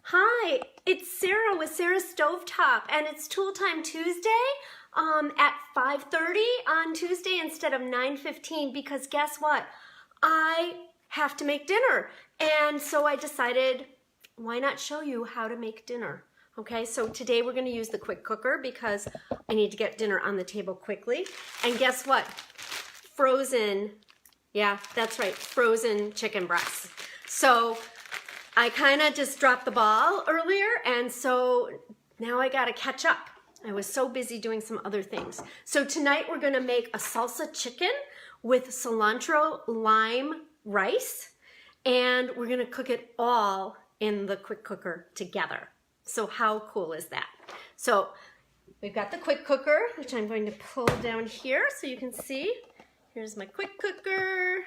Hi, it's Sarah with Sarah's Stovetop, and it's Tool Time Tuesday at 5:30 on Tuesday instead of 9:15 because guess what? I have to make dinner, and so I decided, why not show you how to make dinner? Okay, so today we're going to use the quick cooker because I need to get dinner on the table quickly. And guess what? Frozen, yeah, that's right, frozen chicken breasts. So I kind of just dropped the ball earlier, and so now I got to catch up. I was so busy doing some other things. So tonight we're going to make a salsa chicken with cilantro lime rice, and we're going to cook it all in the quick cooker together. So how cool is that? So we've got the quick cooker, which I'm going to pull down here so you can see. Here's my quick cooker.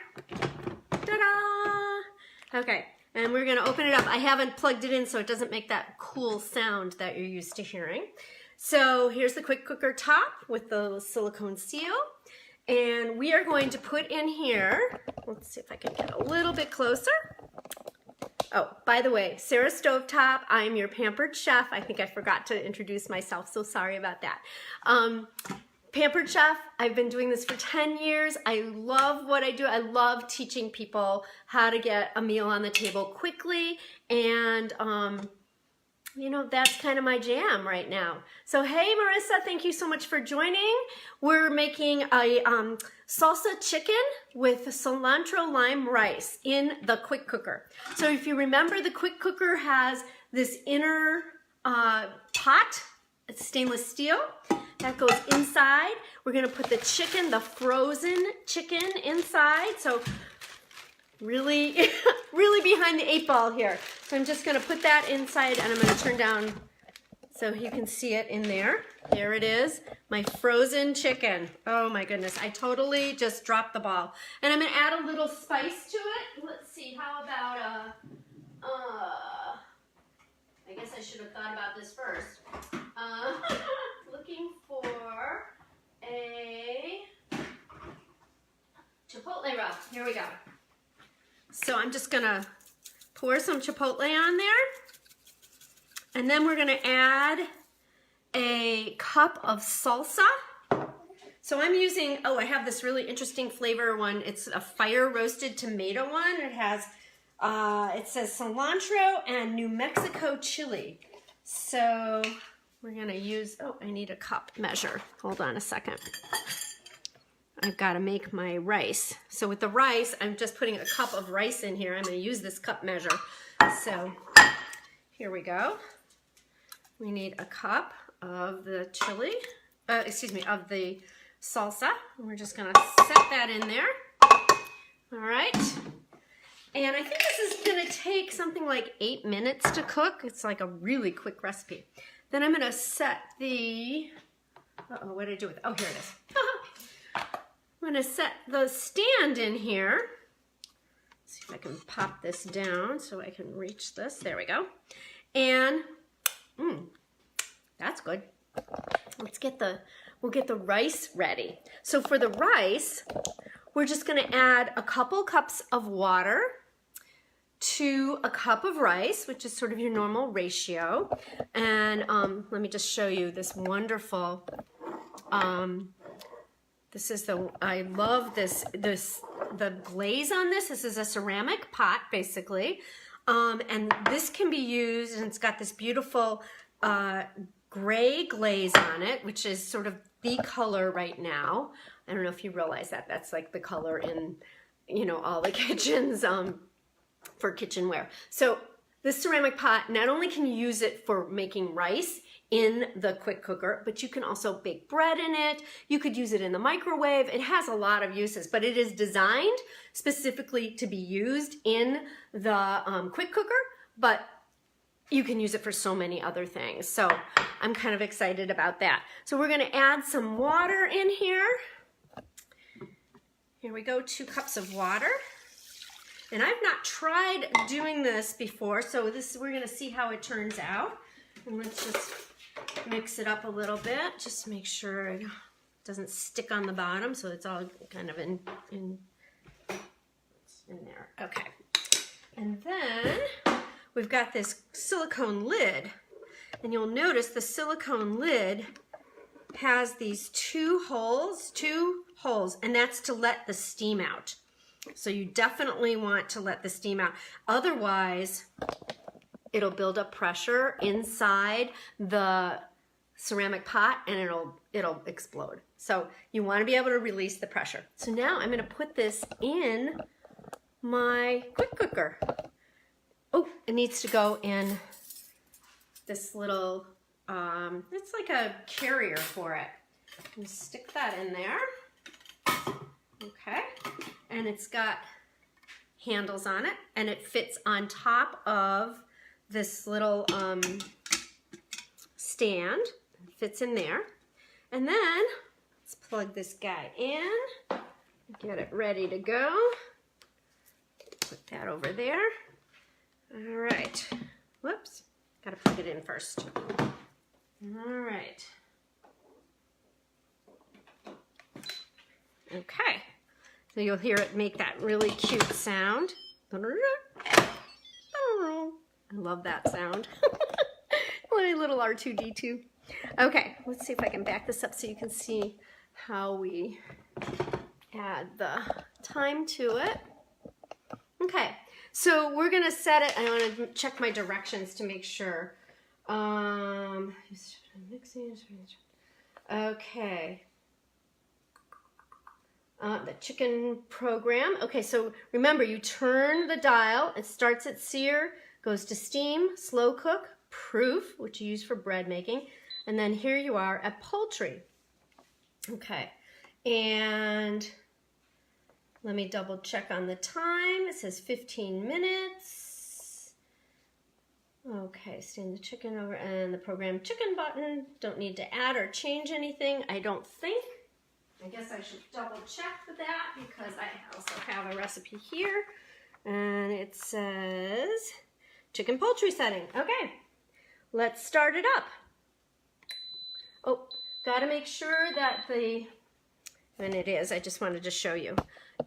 Ta-da! Okay. And we're going to open it up. I haven't plugged it in so it doesn't make that cool sound that you're used to hearing. So here's the quick cooker top with the silicone seal. And we are going to put in here, let's see if I can get a little bit closer. Oh, by the way, Sarah's Stovetop, I'm your Pampered chef. I think I forgot to introduce myself, so sorry about that. Pampered chef, I've been doing this for 10 years. I love what I do. I love teaching people how to get a meal on the table quickly, and you know, that's kind of my jam right now. So hey Marissa, thank you so much for joining. We're making a salsa chicken with cilantro lime rice in the quick cooker. So if you remember, the quick cooker has this inner pot, it's stainless steel. That goes inside. We're gonna put the chicken, the frozen chicken inside. So really, really behind the 8 ball here. So I'm just gonna put that inside and I'm gonna turn down so you can see it in there. There it is, my frozen chicken. Oh my goodness, I totally just dropped the ball. And I'm gonna add a little spice to it. Let's see, how about I guess I should have thought about this first. Looking for a chipotle rub. Here we go. So I'm just gonna pour some chipotle on there, and then we're gonna add a cup of salsa. So I'm using, oh, I have this really interesting flavor one. It's a fire roasted tomato one. It has, it says cilantro and New Mexico chili. So we're gonna use, oh, I need a cup measure. Hold on a second. I've gotta make my rice. So with the rice, I'm just putting a cup of rice in here. I'm gonna use this cup measure. So here we go. We need a cup of the chili, of the salsa. And we're just gonna set that in there. All right. And I think this is gonna take something like 8 minutes to cook. It's like a really quick recipe. Then I'm gonna set the, uh-oh, what did I do with it? Oh, here it is. I'm gonna set the stand in here. See if I can pop this down so I can reach this. There we go. And, that's good. Let's get we'll get the rice ready. So for the rice, we're just gonna add a couple cups of water to a cup of rice, which is sort of your normal ratio. And let me just show you this wonderful, this is I love the glaze on this. This is a ceramic pot, basically. And this can be used, and it's got this beautiful gray glaze on it, which is sort of the color right now. I don't know if you realize that. That's like the color in, you know, all the kitchens, for kitchenware. So this ceramic pot, not only can you use it for making rice in the quick cooker, but you can also bake bread in it. You could use it in the microwave. It has a lot of uses, but it is designed specifically to be used in the quick cooker, but you can use it for so many other things. So I'm kind of excited about that. So we're gonna add some water in here. Here we go, 2 cups of water. And I've not tried doing this before, so we're gonna see how it turns out. And let's just mix it up a little bit, just to make sure it doesn't stick on the bottom, so it's all kind of in there. Okay. And then we've got this silicone lid, and you'll notice the silicone lid has these two holes, and that's to let the steam out. So you definitely want to let the steam out. Otherwise, it'll build up pressure inside the ceramic pot and it'll explode. So you want to be able to release the pressure. So now I'm going to put this in my quick cooker. Oh, it needs to go in this little, it's like a carrier for it. And stick that in there. Okay. And it's got handles on it, and it fits on top of this little stand. It fits in there. And then let's plug this guy in, get it ready to go. Put that over there. All right. Whoops. Got to plug it in first. All right. Okay. So you'll hear it make that really cute sound. I love that sound. My little R2-D2. Okay, let's see if I can back this up so you can see how we add the thyme to it. Okay, so we're gonna set it. I want to check my directions to make sure. Okay. The chicken program. Okay, so remember, you turn the dial. It starts at sear, goes to steam, slow cook, proof, which you use for bread making, and then here you are at poultry. Okay, and let me double check on the time. It says 15 minutes. Okay, stand the chicken over and the program chicken button. Don't need to add or change anything, I don't think. I guess I should double check for that because I also have a recipe here. And it says chicken poultry setting. Okay, let's start it up. Oh, got to make sure that and it is, I just wanted to show you.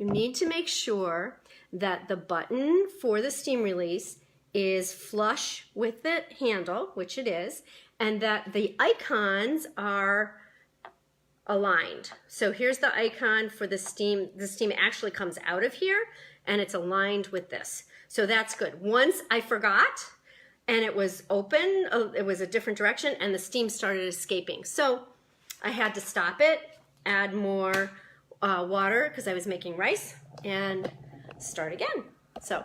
You need to make sure that the button for the steam release is flush with the handle, which it is, and that the icons are aligned. So here's the icon for the steam. The steam actually comes out of here and it's aligned with this. So that's good. Once I forgot and it was open, it was a different direction and the steam started escaping. So I had to stop it, add more water because I was making rice, and start again. So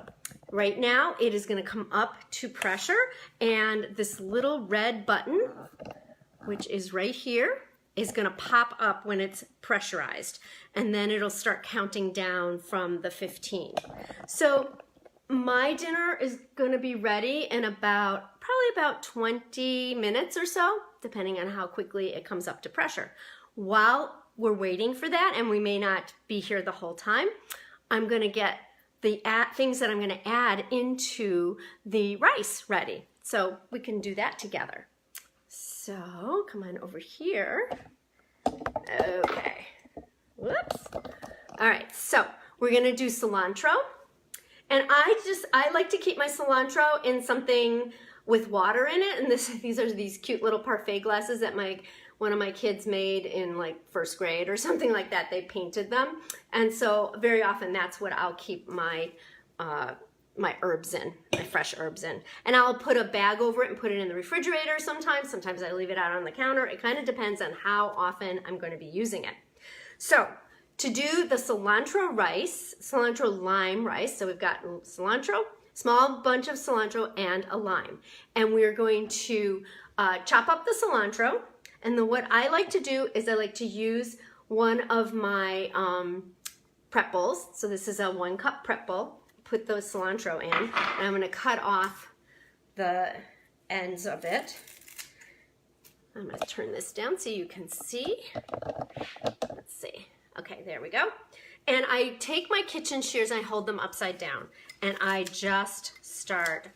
right now it is going to come up to pressure, and this little red button, which is right here, is going to pop up when it's pressurized, and then it'll start counting down from the 15. So my dinner is going to be ready in probably about 20 minutes or so, depending on how quickly it comes up to pressure. While we're waiting for that, and we may not be here the whole time, I'm going to get the things that I'm going to add into the rice ready. So we can do that together. So come on over here. Okay. Whoops. All right, so we're going to do cilantro. And I like to keep my cilantro in something with water in it. And these are these cute little parfait glasses that one of my kids made in like first grade or something like that. They painted them. And so very often that's what I'll keep my herbs in, my fresh herbs in. And I'll put a bag over it and put it in the refrigerator sometimes. Sometimes I leave it out on the counter. It kind of depends on how often I'm going to be using it. So to do the cilantro lime rice, so we've got cilantro, small bunch of cilantro and a lime. And we're going to chop up the cilantro. And then what I like to do is I like to use one of my prep bowls. So this is a 1 cup prep bowl. Put the cilantro in, and I'm going to cut off the ends of it. I'm going to turn this down so you can see. Let's see. Okay, there we go. And I take my kitchen shears and I hold them upside down, and I just start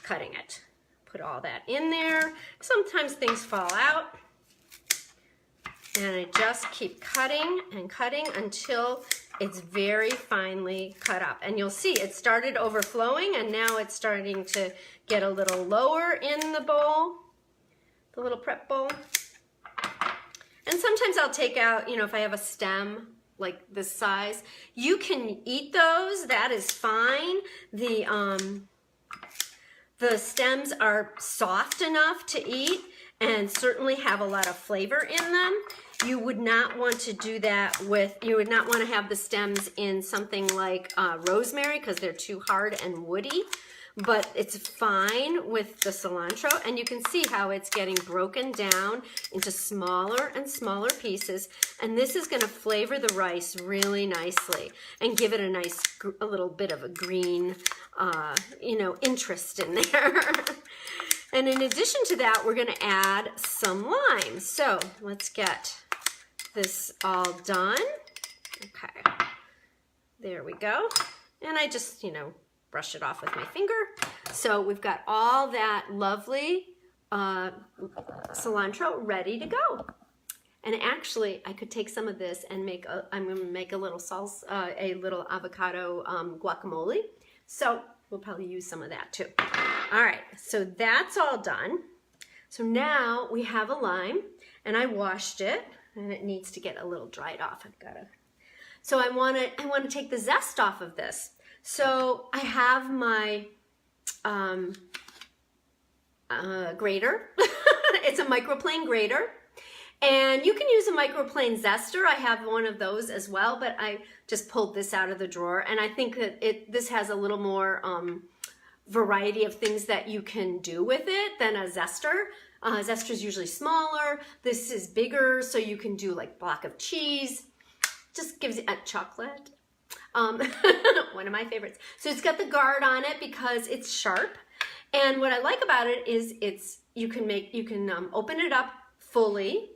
cutting it. Put all that in there. Sometimes things fall out. And I just keep cutting and cutting until it's very finely cut up. And you'll see it started overflowing and now it's starting to get a little lower in the bowl, the little prep bowl. And sometimes I'll take out, you know, if I have a stem like this size, you can eat those, that is fine. The stems are soft enough to eat and certainly have a lot of flavor in them. You would not want to do that with, you would not want to have the stems in something like rosemary because they're too hard and woody, but it's fine with the cilantro. And you can see how it's getting broken down into smaller and smaller pieces. And this is going to flavor the rice really nicely and give it a nice, a little bit of a green, you know, interest in there. And in addition to that, we're going to add some lime. So let's get this all done. Okay, there we go. And I just, you know, brush it off with my finger. So we've got all that lovely cilantro ready to go. And actually, I could take some of this and make a, I'm going to make a little salsa, a little avocado guacamole. So we'll probably use some of that too. All right, so that's all done. So now we have a lime, and I washed it, and it needs to get a little dried off. I've got to. So I want to take the zest off of this. So I have my grater. It's a microplane grater. And you can use a microplane zester. I have one of those as well, but I just pulled this out of the drawer. And I think that this has a little more variety of things that you can do with it than a zester. Zester is usually smaller. This is bigger, so you can do like block of cheese. Just gives it a chocolate. One of my favorites. So it's got the guard on it because it's sharp. And what I like about it is you can open it up fully.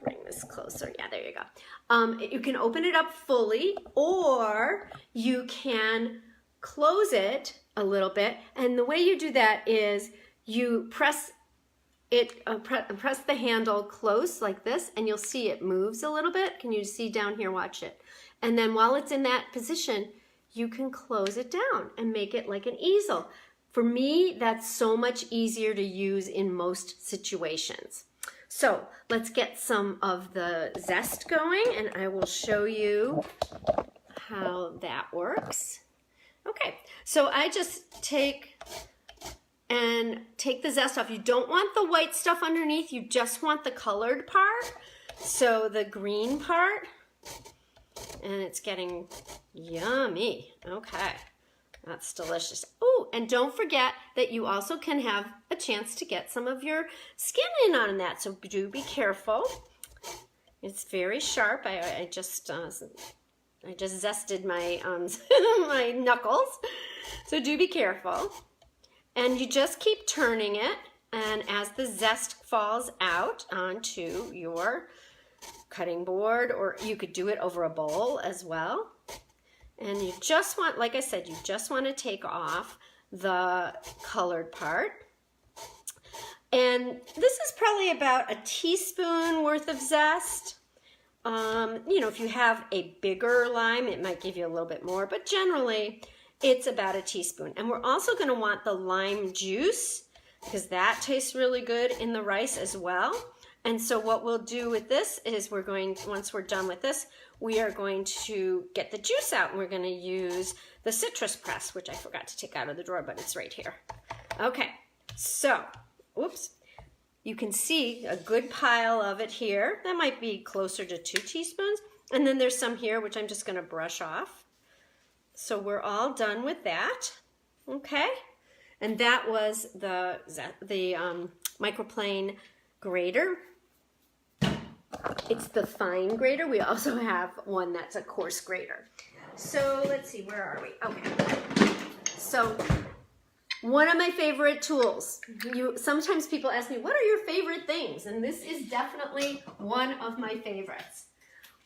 Bring this closer. Yeah, there you go. You can open it up fully, or you can close it a little bit. And the way you do that is you press it, press the handle close like this, and you'll see it moves a little bit. Can you see down here? Watch it. And then while it's in that position, you can close it down and make it like an easel. For me, that's so much easier to use in most situations. So let's get some of the zest going, and I will show you how that works. Okay, so I just take the zest off. You don't want the white stuff underneath, you just want the colored part. So the green part, and it's getting yummy. Okay, that's delicious. Oh, and don't forget that you also can have a chance to get some of your skin in on that, so do be careful. It's very sharp. I just zested my my knuckles, so do be careful. And you just keep turning it, and as the zest falls out onto your cutting board, or you could do it over a bowl as well. And you just want, like I said, you just want to take off the colored part. And this is probably about a teaspoon worth of zest. You know, if you have a bigger lime, it might give you a little bit more, but generally it's about a teaspoon. And we're also going to want the lime juice because that tastes really good in the rice as well. And so what we'll do with this is once we're done with this, we are going to get the juice out, and we're going to use the citrus press, which I forgot to take out of the drawer, but it's right here. Okay, so, whoops. You can see a good pile of it here. That might be closer to 2 teaspoons. And then there's some here, which I'm just going to brush off. So we're all done with that. Okay, and that was the microplane grater. It's the fine grater. We also have one that's a coarse grater. So let's see, where are we? Okay. So one of my favorite tools. Sometimes people ask me, what are your favorite things? And this is definitely one of my favorites.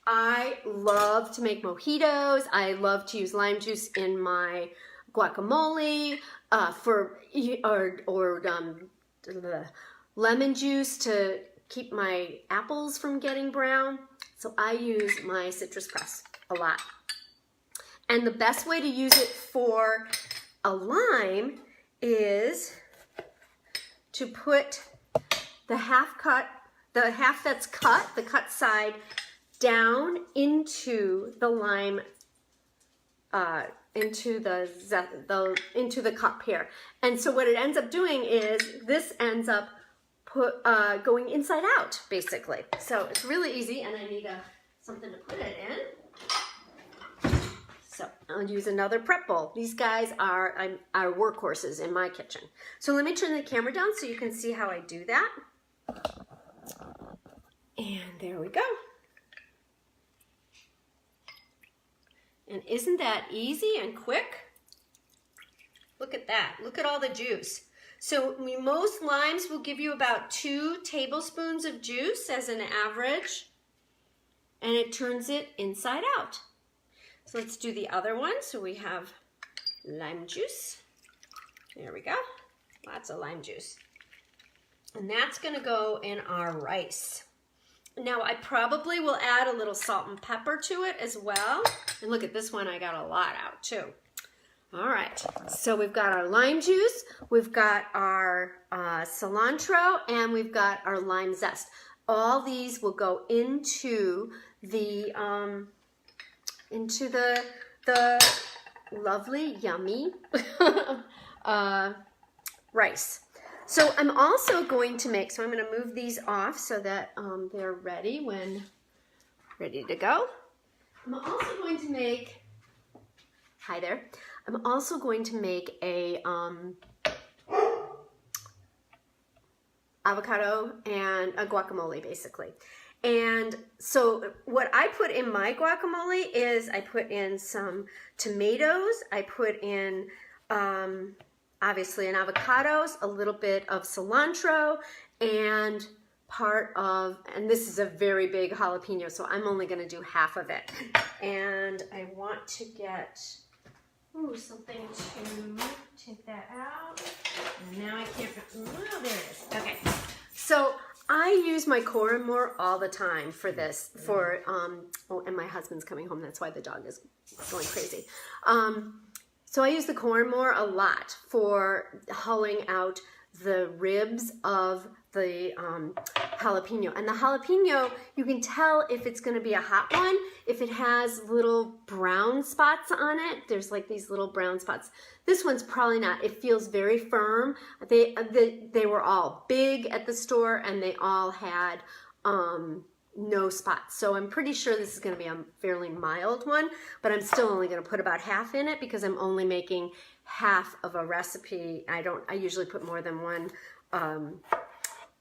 I love to make mojitos. I love to use lime juice in my guacamole, or lemon juice to keep my apples from getting brown. So I use my citrus press a lot. And the best way to use it for a lime is to put the half that's cut, the cut side, down into the lime, into the cup here. And so what it ends up doing is this ends up going inside out, basically. So it's really easy, and I need something to put it in. So I'll use another prep bowl. These guys are workhorses in my kitchen. So let me turn the camera down so you can see how I do that. And there we go. And isn't that easy and quick? Look at that. Look at all the juice. So most limes will give you about 2 tablespoons of juice as an average, and it turns it inside out. So let's do the other one. So we have lime juice. There we go. Lots of lime juice. And that's going to go in our rice. Now I probably will add a little salt and pepper to it as well. And look at this one, I got a lot out too. All right, so we've got our lime juice, we've got our cilantro, and we've got our lime zest. All these will go into the lovely, yummy rice. So I'm also going to make, so I'm going to move these off so that they're ready to go. I'm also going to make, hi there, I'm also going to make a avocado and a guacamole, basically. And so what I put in my guacamole is I put in some tomatoes, I put in obviously an avocados, a little bit of cilantro, and and this is a very big jalapeno, so I'm only going to do half of it. And I want to get something to take that out. And now I can't, there it is. Okay, so I use my Core & More all the time for this, and my husband's coming home, that's why the dog is going crazy. So I use the Core & More a lot for hulling out the ribs of the jalapeno. And the jalapeno, you can tell if it's going to be a hot one if it has little brown spots on it. There's like these little brown spots. This one's probably not. It feels very firm. They were all big at the store, and they all had no spots. So I'm pretty sure this is going to be a fairly mild one, but I'm still only going to put about half in it because I'm only making half of a recipe. I usually put more than one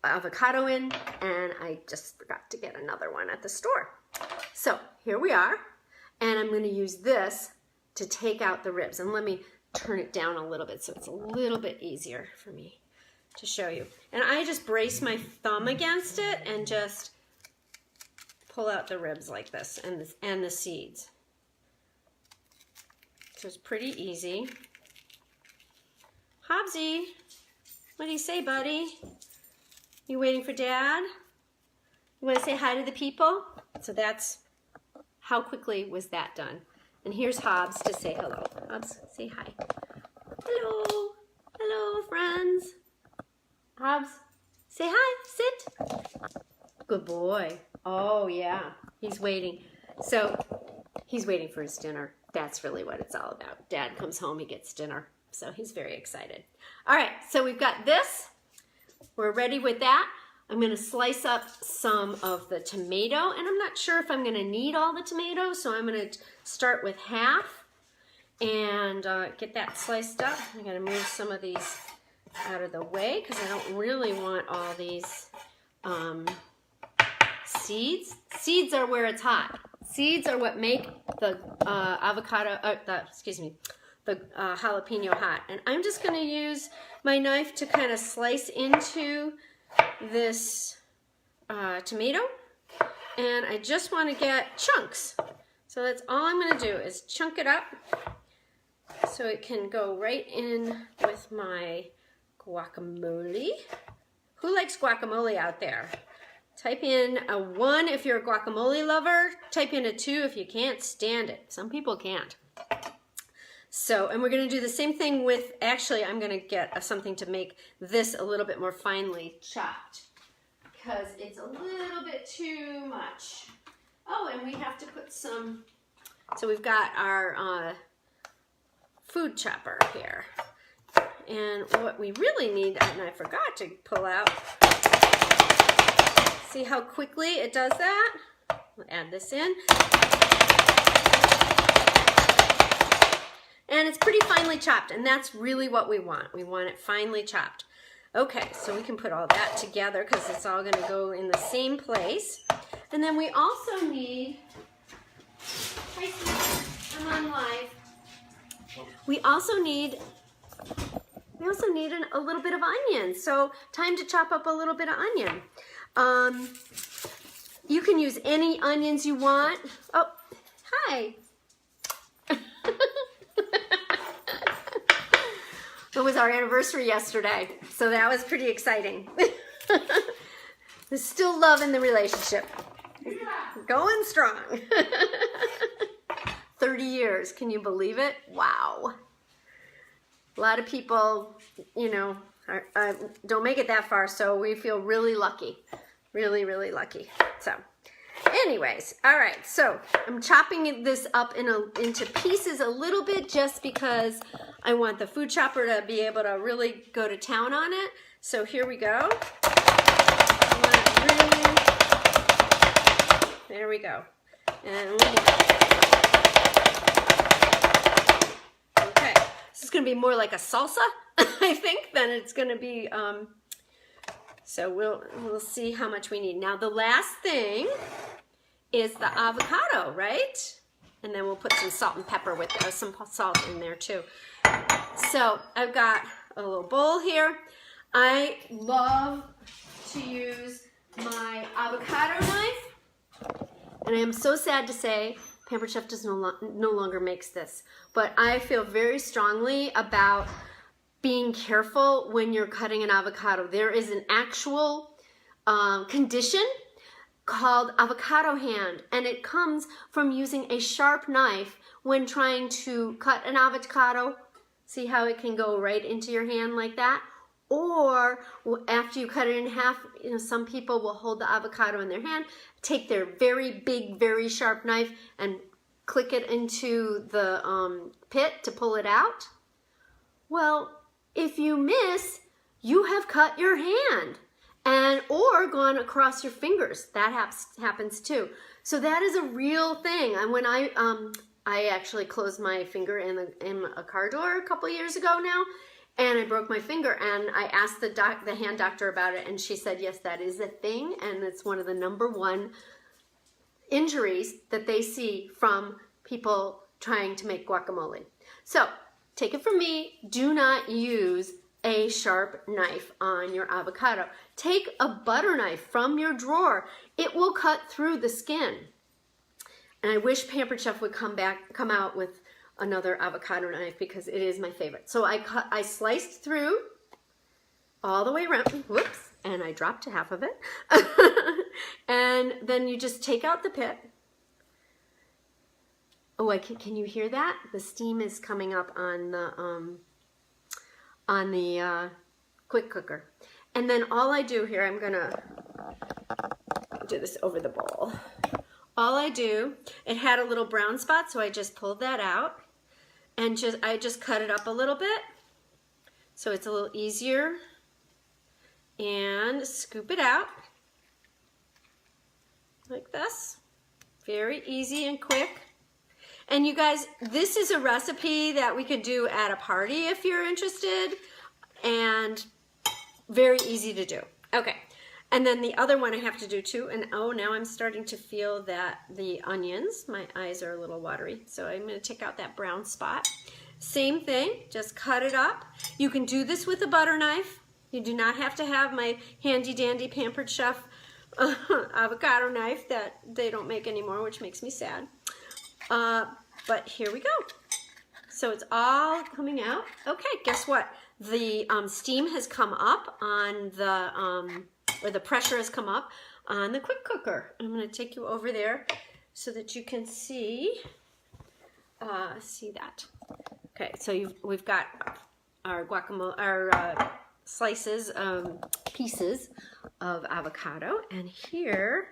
avocado in, and I just forgot to get another one at the store. So here we are, and I'm going to use this to take out the ribs. And let me turn it down a little bit so it's a little bit easier for me to show you. And I just brace my thumb against it and just pull out the ribs like this, and the seeds. So it's pretty easy. Hobbsy, what do you say, buddy? You waiting for Dad? You want to say hi to the people? So that's how quickly was that done. And here's Hobbs to say hello. Hobbs, say hi. Hello. Hello, friends. Hobbs, say hi. Sit. Good boy. Oh, yeah. He's waiting. So he's waiting for his dinner. That's really what it's all about. Dad comes home, he gets dinner. So he's very excited. All right, so we've got this. We're ready with that. I'm going to slice up some of the tomato, and I'm not sure if I'm going to need all the tomatoes, so I'm going to start with half and get that sliced up. I'm going to move some of these out of the way because I don't really want all these seeds. Seeds are where it's hot. Seeds are what make the the jalapeno hot. And I'm just going to use my knife to kind of slice into this tomato. And I just want to get chunks. So that's all I'm going to do is chunk it up so it can go right in with my guacamole. Who likes guacamole out there? Type in a 1 if you're a guacamole lover. Type in a 2 if you can't stand it. Some people can't. So, and we're going to do the same thing with, actually, I'm going to get something to make this a little bit more finely chopped because it's a little bit too much. Oh, and we have to put some, so we've got our food chopper here. And what we really need, and I forgot to pull out, see how quickly it does that? We'll add this in. And it's pretty finely chopped, and that's really what we want. We want it finely chopped. Okay, so we can put all that together because it's all going to go in the same place. And then we also need, I'm on live. We also need a little bit of onion. So time to chop up a little bit of onion. You can use any onions you want. Oh, hi. It was our anniversary yesterday, so that was pretty exciting. There's still love in the relationship. Going strong. 30 years, can you believe it? Wow. A lot of people, you know, don't make it that far, so we feel really lucky. Really, really lucky. So, anyways, all right, so I'm chopping this up into pieces a little bit just because I want the food chopper to be able to really go to town on it. So here we go. There we go. And okay, this is going to be more like a salsa, I think, than it's going to be. So we'll see how much we need. Now the last thing is the avocado, right? And then we'll put some salt and pepper with it, some salt in there too. So I've got a little bowl here. I love to use my avocado knife. And I am so sad to say Pampered Chef no longer makes this. But I feel very strongly about being careful when you're cutting an avocado. There is an actual condition called avocado hand, and it comes from using a sharp knife when trying to cut an avocado. See how it can go right into your hand like that? Or after you cut it in half, you know, some people will hold the avocado in their hand, take their very big, very sharp knife and click it into the pit to pull it out. Well, if you miss, you have cut your hand or gone across your fingers. That happens too. So that is a real thing. And when I actually closed my finger in a car door a couple years ago now, and I broke my finger, and I asked the hand doctor about it, and she said, yes, that is a thing, and it's one of the #1 injuries that they see from people trying to make guacamole. So take it from me, do not use a sharp knife on your avocado. Take a butter knife from your drawer. It will cut through the skin. And I wish Pampered Chef would come out with another avocado knife because it is my favorite. So I sliced through all the way around. Whoops, and I dropped half of it. And then you just take out the pit. Oh, can you hear that? The steam is coming up on the quick cooker. And then all I do here, I'm gonna do this over the bowl. All I do, it had a little brown spot, so I just pulled that out. And I just cut it up a little bit so it's a little easier, and scoop it out like this. Very easy and quick. And you guys, this is a recipe that we could do at a party if you're interested, and very easy to do. Okay, and then the other one I have to do too, and oh, now I'm starting to feel that the onions, my eyes are a little watery, so I'm going to take out that brown spot. Same thing, just cut it up. You can do this with a butter knife. You do not have to have my handy dandy Pampered Chef avocado knife that they don't make anymore, which makes me sad. But here we go. So it's all coming out. Okay, guess what? The steam has come up on the, or the pressure has come up on the quick cooker. I'm going to take you over there so that you can see that. Okay, so we've got our guacamole, our slices, pieces of avocado, and here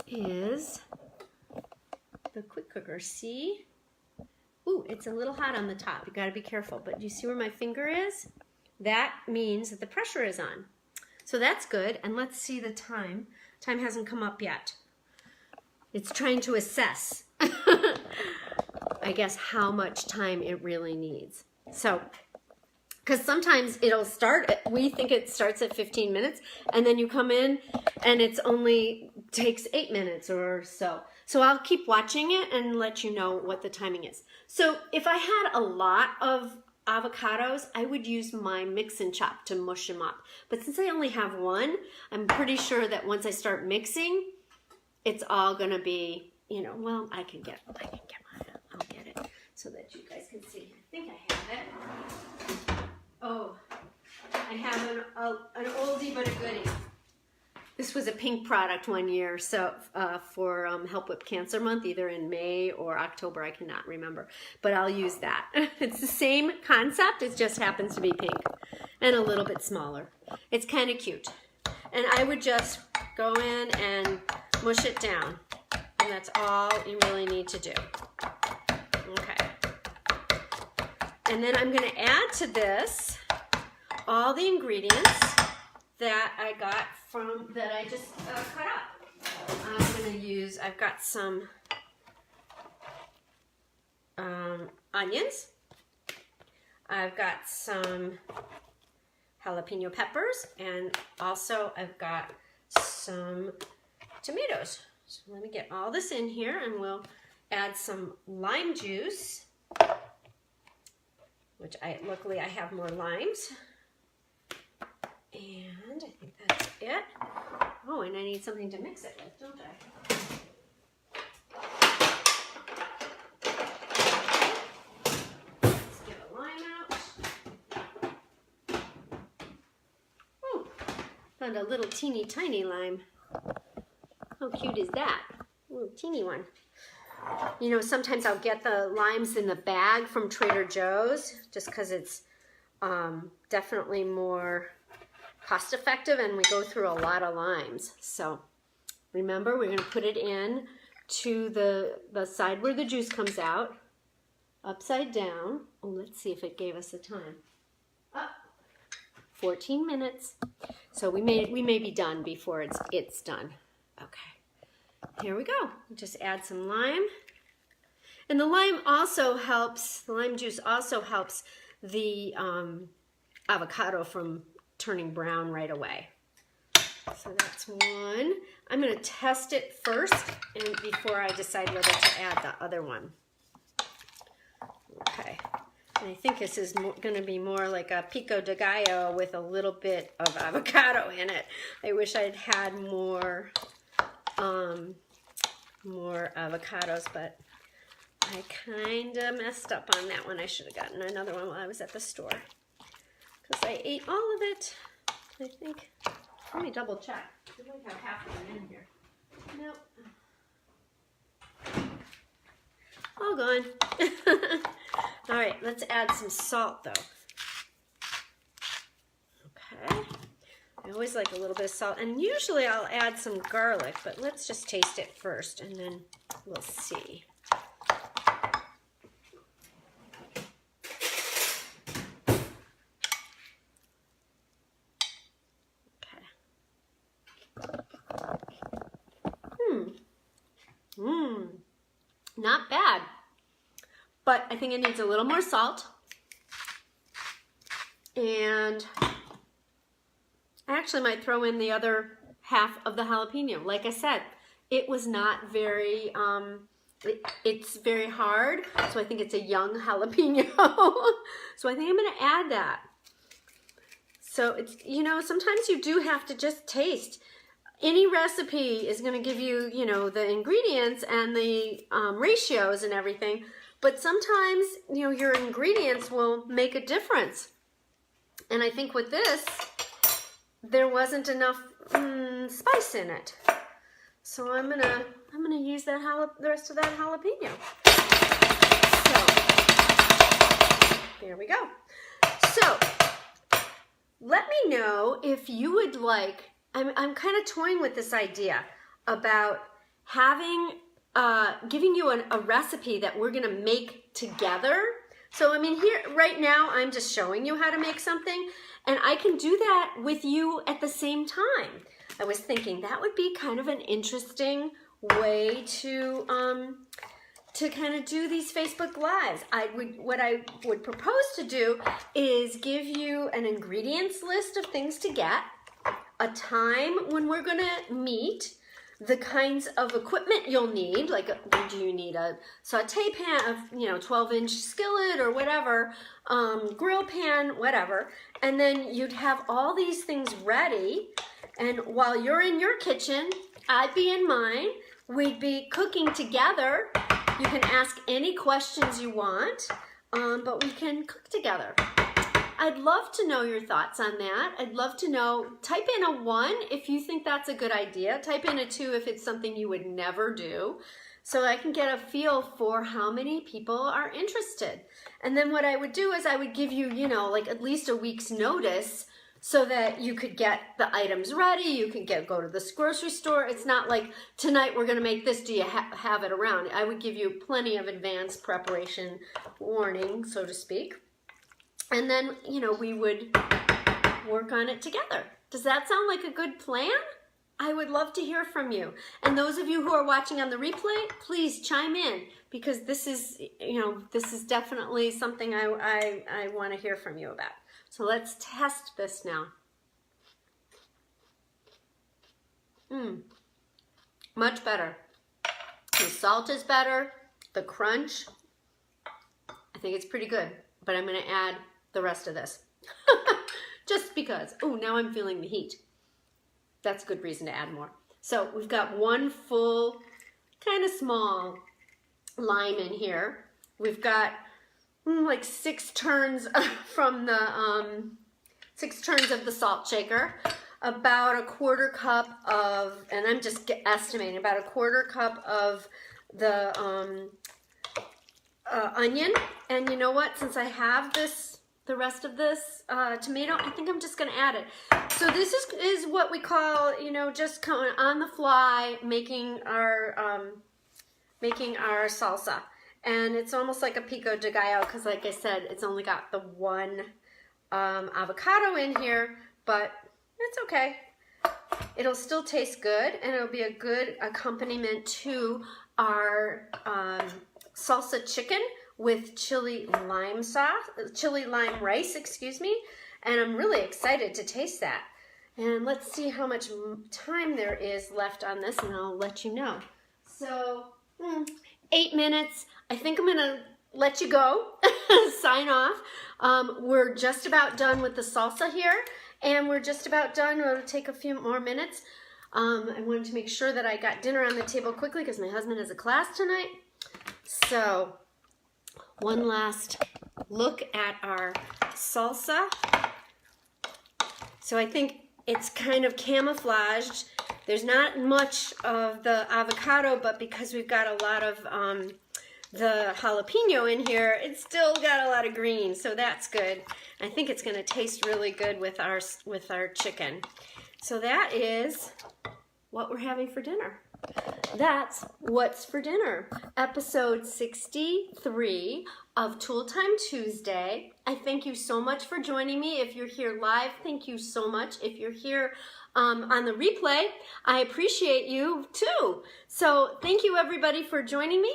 is the quick cooker. See? Ooh, it's a little hot on the top. You got to be careful, but you see where my finger is? That means that the pressure is on. So that's good, and let's see the time. Time hasn't come up yet. It's trying to assess, I guess, how much time it really needs. So, because sometimes it'll start, we think it starts at 15 minutes, and then you come in and it's only takes 8 minutes or so. So I'll keep watching it and let you know what the timing is. So if I had a lot of avocados, I would use my mix and chop to mush them up. But since I only have one, I'm pretty sure that once I start mixing, it's all gonna be, you know, well, I can get mine. I'll get it so that you guys can see. I think I have it. Oh, I have an oldie but a goodie. This was a pink product one year, so for Help with Cancer Month, either in May or October, I cannot remember. But I'll use that. It's the same concept, it just happens to be pink and a little bit smaller. It's kind of cute. And I would just go in and mush it down. And that's all you really need to do. Okay. And then I'm going to add to this all the ingredients that I got that I just cut up. I'm going to use, I've got some onions. I've got some jalapeno peppers, and also I've got some tomatoes. So let me get all this in here, and we'll add some lime juice, which luckily I have more limes. And I think that's it. Oh, and I need something to mix it with, don't I? Let's get a lime out. Oh, found a little teeny tiny lime. How cute is that? A little teeny one. You know, sometimes I'll get the limes in the bag from Trader Joe's just because it's definitely more cost effective, and we go through a lot of limes. So remember, we're going to put it in to the side where the juice comes out, upside down. Oh, let's see if it gave us a time. 14 minutes. So we may be done before it's done. Okay, here we go. Just add some lime, and the lime also helps. The lime juice also helps the avocado from turning brown right away. So that's one. I'm going to test it first and before I decide whether to add the other one. Okay. And I think this is going to be more like a pico de gallo with a little bit of avocado in it. I wish I'd had more avocados, but I kind of messed up on that one. I should have gotten another one while I was at the store, because I ate all of it, I think. Let me double check. I might have half of them in here. Nope. All gone. All right, let's add some salt, though. Okay. I always like a little bit of salt, and usually I'll add some garlic, but let's just taste it first, and then we'll see. Not bad, but I think it needs a little more salt, and I actually might throw in the other half of the jalapeno. Like I said, it was not very, it's very hard, so I think it's a young jalapeno. So I think I'm going to add that. So it's, you know, sometimes you do have to just taste. Any recipe is going to give you, you know, the ingredients and the ratios and everything, but sometimes, you know, your ingredients will make a difference. And I think with this, there wasn't enough spice in it. So I'm gonna use that the rest of that jalapeno. So there we go. So let me know if you would like. I'm kind of toying with this idea about having giving you a recipe that we're gonna make together. So I mean, here right now I'm just showing you how to make something, and I can do that with you at the same time. I was thinking that would be kind of an interesting way to kind of do these Facebook Lives. What I would propose to do is give you an ingredients list of things to get, a time when we're gonna meet, the kinds of equipment you'll need, like do you need a saute pan, 12-inch skillet or whatever, grill pan, whatever, and then you'd have all these things ready, and while you're in your kitchen, I'd be in mine, we'd be cooking together. You can ask any questions you want, but we can cook together. I'd love to know your thoughts on that. I'd love to know, type in a 1 if you think that's a good idea. Type in a 2 if it's something you would never do, so I can get a feel for how many people are interested. And then what I would do is I would give you, like at least a week's notice so that you could get the items ready, you can go to the grocery store. It's not like, tonight we're gonna make this, do you have it around? I would give you plenty of advance preparation warning, so to speak. And then, we would work on it together. Does that sound like a good plan? I would love to hear from you. And those of you who are watching on the replay, please chime in, because this is, this is definitely something I want to hear from you about. So let's test this now. Much better. The salt is better. The crunch, I think it's pretty good. But I'm going to add the rest of this. Just because. Oh, now I'm feeling the heat. That's a good reason to add more. So we've got one full, kind of small lime in here. We've got like 6 turns from the 6 turns of the salt shaker, about a 1/4 cup of, and I'm just estimating, about a 1/4 cup of the onion. And you know what, since I have the rest of this tomato, I think I'm just gonna add it. So this is what we call, just kind of on the fly making our salsa. And it's almost like a pico de gallo, because like I said, it's only got the 1 avocado in here, but it's okay. It'll still taste good, and it'll be a good accompaniment to our salsa chicken with chili lime rice, excuse me. And I'm really excited to taste that. And let's see how much time there is left on this, and I'll let you know. So 8 minutes. I think I'm gonna let you go, sign off. We're just about done with the salsa here, and we're just about done. It'll take a few more minutes. I wanted to make sure that I got dinner on the table quickly because my husband has a class tonight. So one last look at our salsa. So I think it's kind of camouflaged. There's not much of the avocado, but because we've got a lot of the jalapeno in here, it's still got a lot of green, so that's good. I think it's going to taste really good with our chicken. So that is what we're having for dinner. That's What's for Dinner, episode 63 of Tool Time Tuesday. I thank you so much for joining me. If you're here live, thank you so much. If you're here on the replay, I appreciate you too. So thank you everybody for joining me.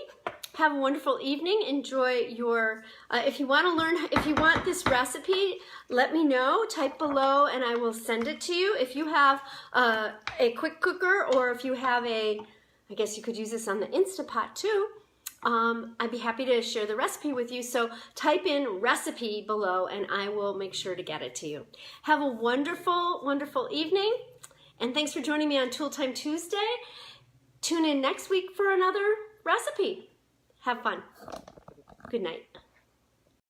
Have a wonderful evening. Enjoy your, if you want to learn, if you want this recipe, let me know. Type below and I will send it to you. If you have a quick cooker, or if you have I guess you could use this on the Instapot too, I'd be happy to share the recipe with you. So type in recipe below and I will make sure to get it to you. Have a wonderful, wonderful evening. And thanks for joining me on Tool Time Tuesday. Tune in next week for another recipe. Have fun. Good night.